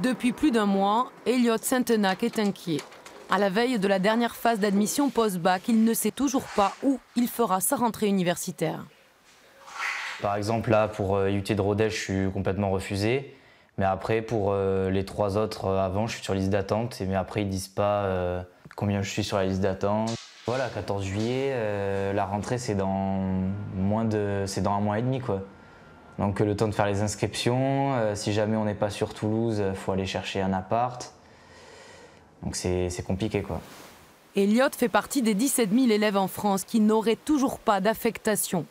Depuis plus d'un mois, Elliot Saintenac est inquiet. À la veille de la dernière phase d'admission post-bac, il ne sait toujours pas où il fera sa rentrée universitaire. Par exemple, là, pour UT de Rodez, je suis complètement refusé. Mais après, pour les 3 autres avant, je suis sur liste d'attente. Mais après, ils ne disent pas combien je suis sur la liste d'attente. Voilà, 14 juillet, la rentrée, c'est dans un mois et demi, quoi. Donc le temps de faire les inscriptions, si jamais on n'est pas sur Toulouse, il faut aller chercher un appart. Donc c'est compliqué, quoi. Elliot fait partie des 17 000 élèves en France qui n'auraient toujours pas d'affectation.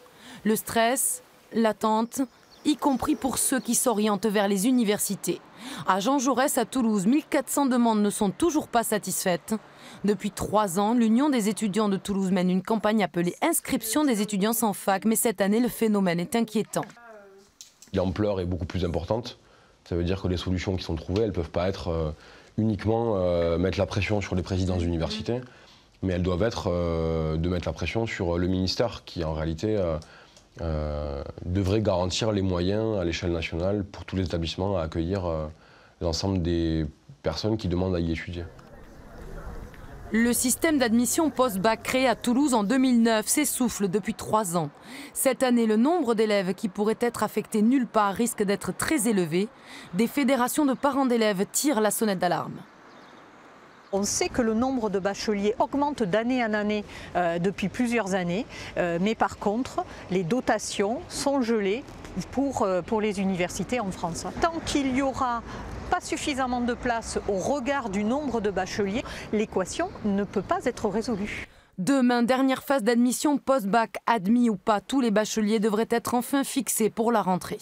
Le stress, l'attente, y compris pour ceux qui s'orientent vers les universités. À Jean Jaurès, à Toulouse, 1400 demandes ne sont toujours pas satisfaites. Depuis 3 ans, l'Union des étudiants de Toulouse mène une campagne appelée « Inscription des étudiants sans fac », mais cette année, le phénomène est inquiétant. L'ampleur est beaucoup plus importante. Ça veut dire que les solutions qui sont trouvées, elles ne peuvent pas être uniquement mettre la pression sur les présidences d'université, mais elles doivent être de mettre la pression sur le ministère qui, en réalité, devrait garantir les moyens à l'échelle nationale pour tous les établissements à accueillir l'ensemble des personnes qui demandent à y étudier. Le système d'admission post-bac créé à Toulouse en 2009 s'essouffle depuis 3 ans. Cette année, le nombre d'élèves qui pourraient être affectés nulle part risque d'être très élevé. Des fédérations de parents d'élèves tirent la sonnette d'alarme. On sait que le nombre de bacheliers augmente d'année en année depuis plusieurs années, mais par contre, les dotations sont gelées pour les universités en France. Tant qu'il n'y aura pas suffisamment de place au regard du nombre de bacheliers, l'équation ne peut pas être résolue. Demain, dernière phase d'admission post-bac, admis ou pas, tous les bacheliers devraient être enfin fixés pour la rentrée.